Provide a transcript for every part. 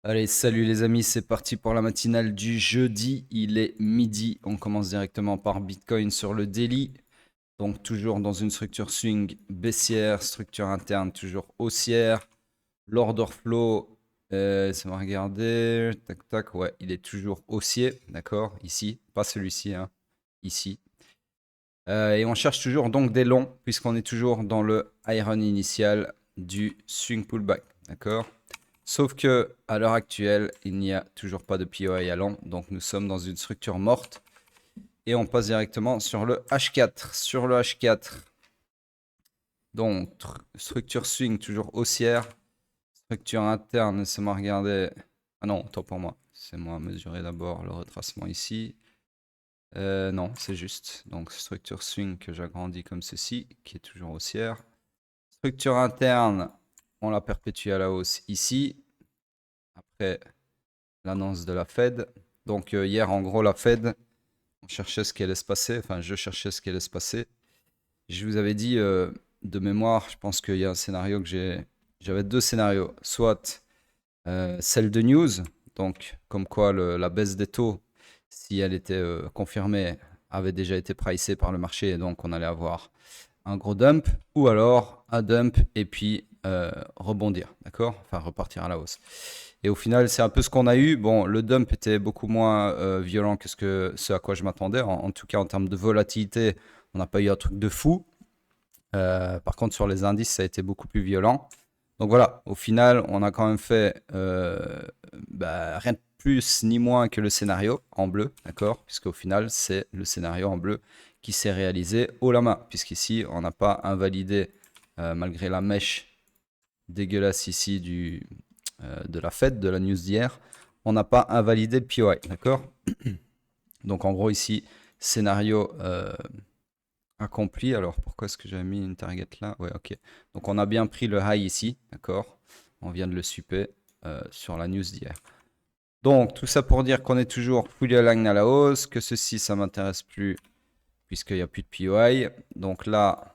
Allez, salut les amis, c'est parti pour la matinale du jeudi. Il est midi. On commence directement par Bitcoin sur le daily. Donc toujours dans une structure swing baissière, structure interne toujours haussière. L'order flow, ça va regarder. Tac tac, ouais, il est toujours haussier, d'accord, ici, pas celui-ci, hein, ici. Et on cherche toujours donc des longs, puisqu'on est toujours dans le high run initial du swing pullback, d'accord. Sauf que à l'heure actuelle, il n'y a toujours pas de POI à long, donc nous sommes dans une structure morte. Et on passe directement sur le H4. Sur le H4, donc structure swing toujours haussière. Structure interne, laissez-moi regarder. Ah non, tant pour moi. C'est moi mesurer d'abord le retracement ici. Non, c'est juste. Donc structure swing que j'agrandis comme ceci, qui est toujours haussière. Structure interne, on la perpétue à la hausse ici. Après l'annonce de la Fed. Donc hier, en gros, la Fed, on cherchait ce qui allait se passer. Enfin, je cherchais ce qui allait se passer. Je vous avais dit de mémoire, je pense qu'il y a un scénario que j'avais deux scénarios. Soit celle de news, donc comme quoi la baisse des taux, si elle était confirmée, avait déjà été pricée par le marché et donc on allait avoir un gros dump, ou alors un dump et puis rebondir, d'accord? Enfin repartir à la hausse. Et au final, c'est un peu ce qu'on a eu. Bon, le dump était beaucoup moins violent que ce à quoi je m'attendais. En tout cas, en termes de volatilité, on n'a pas eu un truc de fou. Par contre, sur les indices, ça a été beaucoup plus violent. Donc voilà, au final, on a quand même fait rien de plus ni moins que le scénario en bleu, d'accord? Puisqu'au final, c'est le scénario en bleu qui s'est réalisé haut la main, puisqu'ici, on n'a pas invalidé, malgré la mèche dégueulasse ici de la fête, de la news d'hier, on n'a pas invalidé le POI, d'accord? Donc en gros ici, scénario accompli. Alors pourquoi est-ce que j'avais mis une target là? Ouais, ok. Donc on a bien pris le high ici, d'accord? On vient de le super sur la news d'hier. Donc tout ça pour dire qu'on est toujours fully aligned à la hausse, que ceci ça m'intéresse plus puisqu'il n'y a plus de POI. Donc là,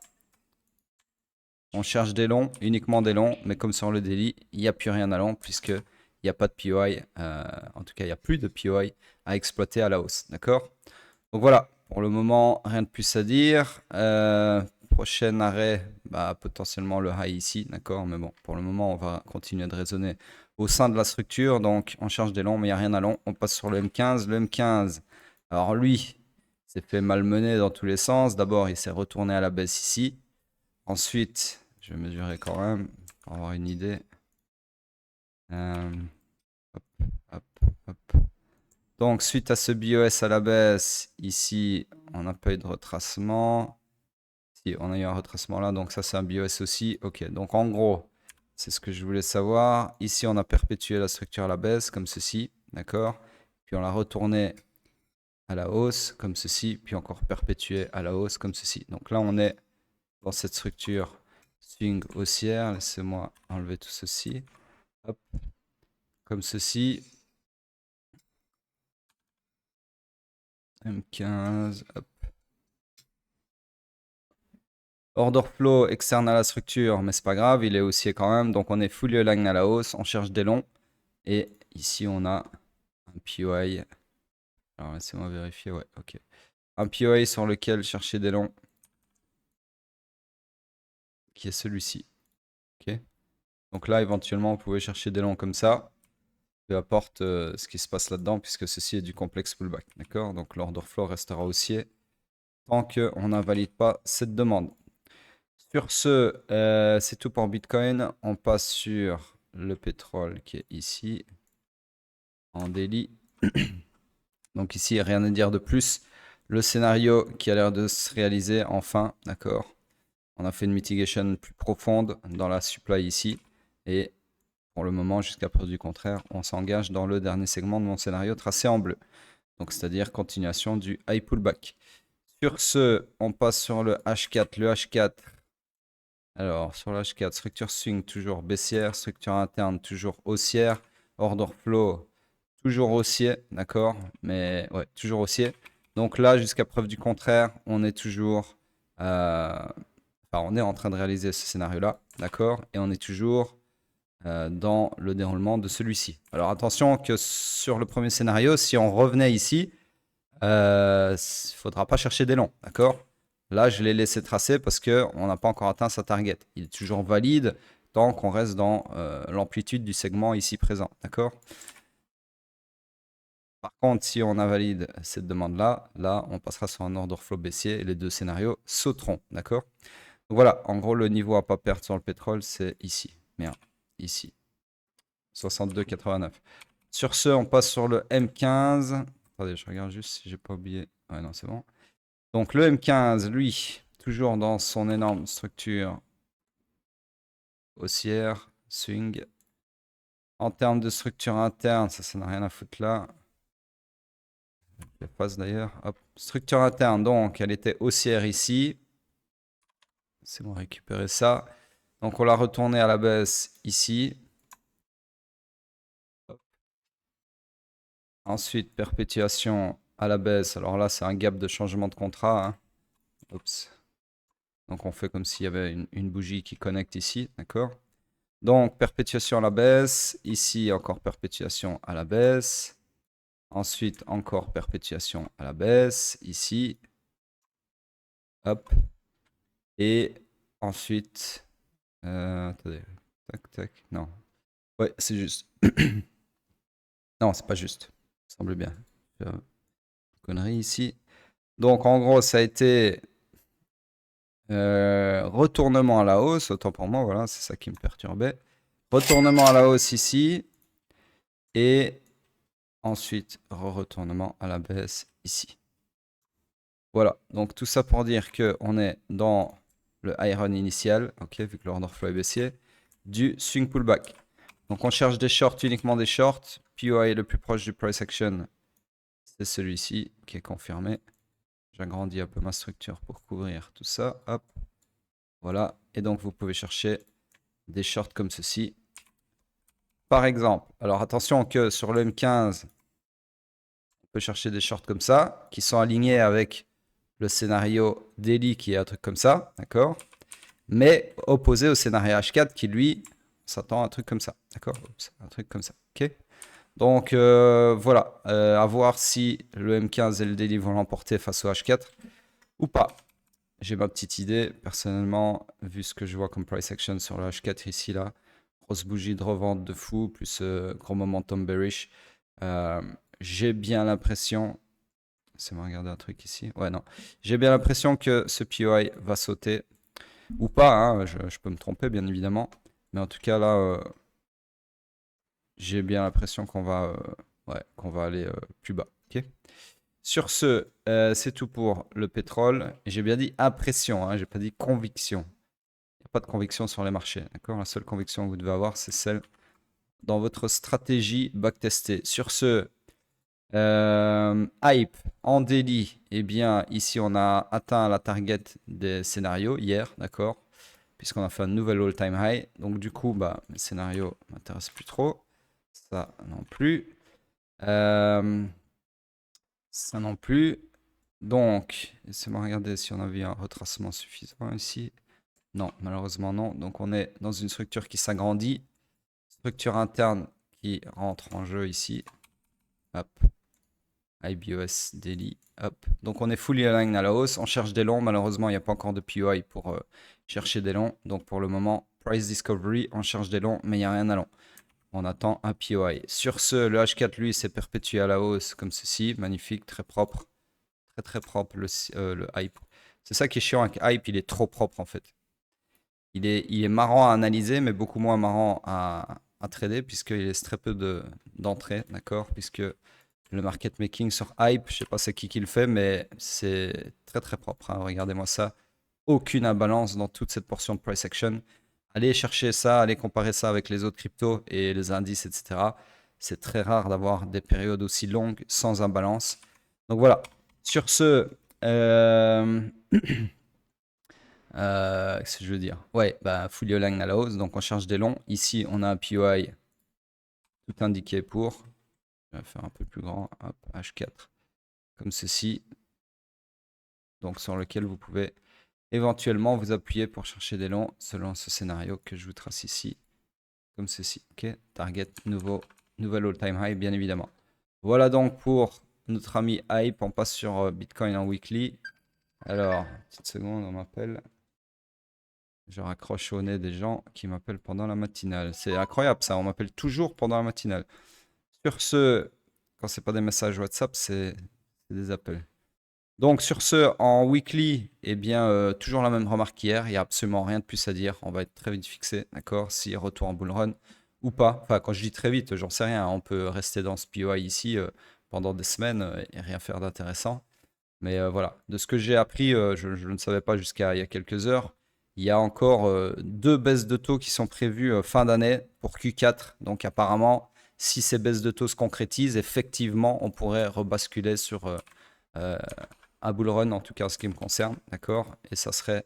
on cherche des longs, uniquement des longs, mais comme sur le daily, il n'y a plus rien à long puisqu'il n'y a pas de POI, en tout cas il n'y a plus de POI à exploiter à la hausse, d'accord? Donc voilà, pour le moment, rien de plus à dire. Prochain arrêt, potentiellement le high ici, d'accord? Mais bon, pour le moment, on va continuer de raisonner au sein de la structure. Donc, on cherche des longs, mais il n'y a rien à long. On passe sur le M15. Le M15, alors lui, s'est fait malmener dans tous les sens. D'abord, il s'est retourné à la baisse ici. Ensuite, je vais mesurer quand même pour avoir une idée. Euh, hop, hop, hop. Donc, suite à ce BOS à la baisse, ici, on n'a pas eu de retracement. Si, on a eu un retracement là, donc ça, c'est un BOS aussi. Ok, donc en gros, c'est ce que je voulais savoir. Ici, on a perpétué la structure à la baisse, comme ceci, d'accord? Puis on l'a retourné à la hausse, comme ceci, puis encore perpétué à la hausse, comme ceci. Donc là, on est dans cette structure swing haussière. Laissez-moi enlever tout ceci. Hop, comme ceci. M15, hop. Order flow externe à la structure, mais c'est pas grave, il est haussier quand même. Donc on est fully aligned à la hausse, on cherche des longs. Et ici on a un POI. Alors laissez-moi vérifier, ouais, ok. Un POI sur lequel chercher des longs, qui est celui-ci. Ok. Donc là éventuellement vous pouvez chercher des longs comme ça. Peu importe ce qui se passe là-dedans, puisque ceci est du complexe pullback. D'accord. Donc l'order flow restera haussier tant qu'on n'invalide pas cette demande. Sur ce, c'est tout pour Bitcoin. On passe sur le pétrole qui est ici, en daily. Donc ici, rien à dire de plus. Le scénario qui a l'air de se réaliser enfin, d'accord. On a fait une mitigation plus profonde dans la supply ici. Et pour le moment, jusqu'à preuve du contraire, on s'engage dans le dernier segment de mon scénario tracé en bleu. Donc c'est-à-dire continuation du high pullback. Sur ce, on passe sur le H4. Le H4, alors, sur l'H4, structure swing toujours baissière, structure interne toujours haussière, order flow toujours haussier, d'accord? Mais ouais, toujours haussier. Donc là, jusqu'à preuve du contraire, on est toujours. On est en train de réaliser ce scénario-là, d'accord? Et on est toujours dans le déroulement de celui-ci. Alors attention que sur le premier scénario, si on revenait ici, il ne faudra pas chercher des longs, d'accord? Là, je l'ai laissé tracer parce qu'on n'a pas encore atteint sa target. Il est toujours valide tant qu'on reste dans l'amplitude du segment ici présent, d'accord? Par contre, si on invalide cette demande-là, là, on passera sur un order flow baissier et les deux scénarios sauteront, d'accord? Voilà, en gros, le niveau à pas perdre sur le pétrole, c'est ici. Merde, ici. 62,89. Sur ce, on passe sur le M15. Attendez, je regarde juste si j'ai pas oublié. Ouais, non, c'est bon. Donc le M15, lui, toujours dans son énorme structure haussière, swing. En termes de structure interne, ça n'a rien à foutre là. Je la passe d'ailleurs. Hop. Structure interne, donc, elle était haussière ici. C'est bon, récupérer ça. Donc on l'a retourné à la baisse ici. Hop. Ensuite, perpétuation à la baisse. Alors là, c'est un gap de changement de contrat. Hein. Oups. Donc on fait comme s'il y avait une bougie qui connecte ici, d'accord? Donc perpétuation à la baisse, ici encore perpétuation à la baisse, ensuite encore perpétuation à la baisse, ici, hop, et ensuite, attendez, tac, tac, non, ouais, c'est juste, non, c'est pas juste, ça semble bien, connerie ici. Donc en gros, ça a été retournement à la hausse, autant pour moi, voilà, c'est ça qui me perturbait. Retournement à la hausse ici. Et ensuite, retournement à la baisse ici. Voilà, donc tout ça pour dire qu'on est dans le high run initial, ok, vu que l'order flow est baissier, du swing pullback. Donc on cherche des shorts, uniquement des shorts. POI le plus proche du price action, c'est celui-ci qui est confirmé. J'agrandis un peu ma structure pour couvrir tout ça. Hop, voilà. Et donc vous pouvez chercher des shorts comme ceci. Par exemple, alors attention que sur le M15, on peut chercher des shorts comme ça, qui sont alignés avec le scénario daily qui est un truc comme ça, d'accord? Mais opposé au scénario H4 qui, lui, s'attend à un truc comme ça, d'accord? Un truc comme ça, ok? Donc, voilà, à voir si le M15 et le daily vont l'emporter face au H4 ou pas. J'ai ma petite idée, personnellement, vu ce que je vois comme price action sur le H4 ici, là, grosse bougie de revente de fou, plus gros momentum bearish, j'ai bien l'impression, laissez-moi regarder un truc ici, ouais non, j'ai bien l'impression que ce POI va sauter, ou pas, hein, je peux me tromper bien évidemment, mais en tout cas là, j'ai bien l'impression qu'on va, ouais, qu'on va aller plus bas, ok. Sur ce, c'est tout pour le pétrole. J'ai bien dit impression, hein, j'ai pas dit conviction. Il n'y a pas de conviction sur les marchés, d'accord? La seule conviction que vous devez avoir, c'est celle dans votre stratégie backtestée. Sur ce, hype en daily, eh bien, ici, on a atteint la target des scénarios hier, d'accord? Puisqu'on a fait un nouvel all-time high. Donc, du coup, bah, le scénario ne m'intéresse plus trop. Ça non plus. Ça non plus. Donc, laissez-moi regarder si on a vu un retracement suffisant ici. Non, malheureusement non. Donc, on est dans une structure qui s'agrandit. Structure interne qui rentre en jeu ici. Hop. IBOS daily. Hop. Donc, on est fully aligned à la hausse. On cherche des longs. Malheureusement, il n'y a pas encore de POI pour chercher des longs. Donc, pour le moment, price discovery, on cherche des longs, mais il n'y a rien à long. On attend un POI. Sur ce, le H4, lui, s'est perpétué à la hausse comme ceci. Magnifique, très propre. Très, très propre le hype. C'est ça qui est chiant avec hype. Il est trop propre, en fait. Il est marrant à analyser, mais beaucoup moins marrant à trader, puisqu'il laisse très peu d'entrées, d'accord? Puisque le market making sur hype, je sais pas c'est qui le fait, mais c'est très très propre. Hein. Regardez-moi ça. Aucune imbalance dans toute cette portion de price action. Allez chercher ça, allez comparer ça avec les autres cryptos et les indices, etc. C'est très rare d'avoir des périodes aussi longues sans imbalance. Donc voilà. Sur ce, qu'est-ce que je veux dire? Ouais, bah, fully aligned à la hausse, donc on cherche des longs. Ici, on a un POI tout indiqué pour. Je vais faire un peu plus grand. Hop, H4. Comme ceci. Donc sur lequel vous pouvez éventuellement vous appuyer pour chercher des longs selon ce scénario que je vous trace ici. comme ceci. Ok, target, nouvel all-time high, bien évidemment. Voilà donc pour notre ami Hype. On passe sur Bitcoin en weekly. Alors, petite seconde, on m'appelle. Je raccroche au nez des gens qui m'appellent pendant la matinale. C'est incroyable ça, on m'appelle toujours pendant la matinale. Sur ce, quand c'est pas des messages WhatsApp, c'est des appels. Donc sur ce, en weekly, eh bien, toujours la même remarque qu'hier. Il n'y a absolument rien de plus à dire. On va être très vite fixé, d'accord, si retour en bull run ou pas. Enfin, quand je dis très vite, j'en sais rien. On peut rester dans ce POI ici pendant des semaines et rien faire d'intéressant. Mais voilà, de ce que j'ai appris, je ne savais pas jusqu'à il y a quelques heures. Il y a encore 2 baisses de taux qui sont prévues fin d'année pour Q4. Donc apparemment, si ces baisses de taux se concrétisent, effectivement, on pourrait rebasculer sur un bull run, en tout cas en ce qui me concerne, d'accord. Et ça serait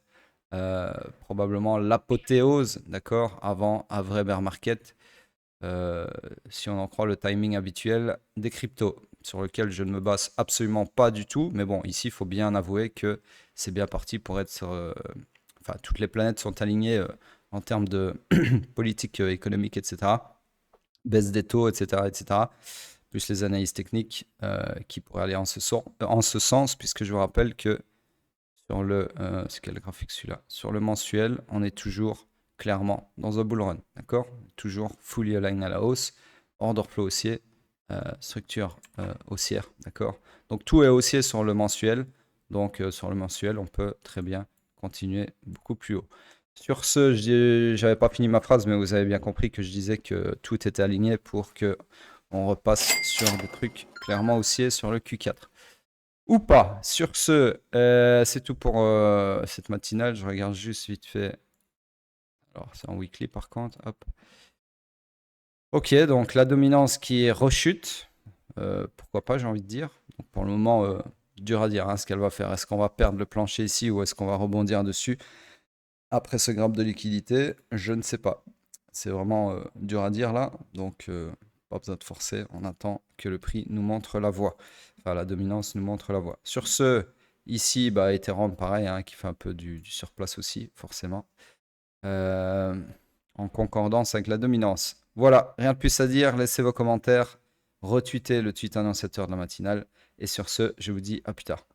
probablement l'apothéose, d'accord, avant un vrai bear market, si on en croit le timing habituel des cryptos, sur lequel je ne me base absolument pas du tout. Mais bon, ici, il faut bien avouer que c'est bien parti pour être... enfin, toutes les planètes sont alignées en termes de politique économique, etc. Baisse des taux, etc., etc. Plus les analyses techniques qui pourraient aller en ce sens, puisque je vous rappelle que sur le... c'est quel graphique celui-là? Sur le mensuel, on est toujours clairement dans un bull run, d'accord? Toujours fully aligned à la hausse, order flow haussier, structure haussière, d'accord? Donc tout est haussier sur le mensuel, donc sur le mensuel, on peut très bien continuer beaucoup plus haut. Sur ce, j'avais pas fini ma phrase, mais vous avez bien compris que je disais que tout était aligné pour que on repasse sur des trucs clairement haussiers sur le Q4. Ou pas. Sur ce, c'est tout pour cette matinale. Je regarde juste vite fait. Alors, c'est en weekly par contre. Hop. Ok, donc la dominance qui est rechute. Pourquoi pas, j'ai envie de dire. Donc, pour le moment, dur à dire hein, ce qu'elle va faire. Est-ce qu'on va perdre le plancher ici ou est-ce qu'on va rebondir dessus après ce grappe de liquidité? Je ne sais pas. C'est vraiment dur à dire là. Donc, pas besoin de forcer. On attend que le prix nous montre la voie. Enfin, la dominance nous montre la voie. Sur ce, ici, bah, Ethereum, pareil, hein, qui fait un peu du surplace aussi, forcément. En concordance avec la dominance. Voilà, rien de plus à dire. Laissez vos commentaires. Retweetez le tweet annonciateur de la matinale. Et sur ce, je vous dis à plus tard.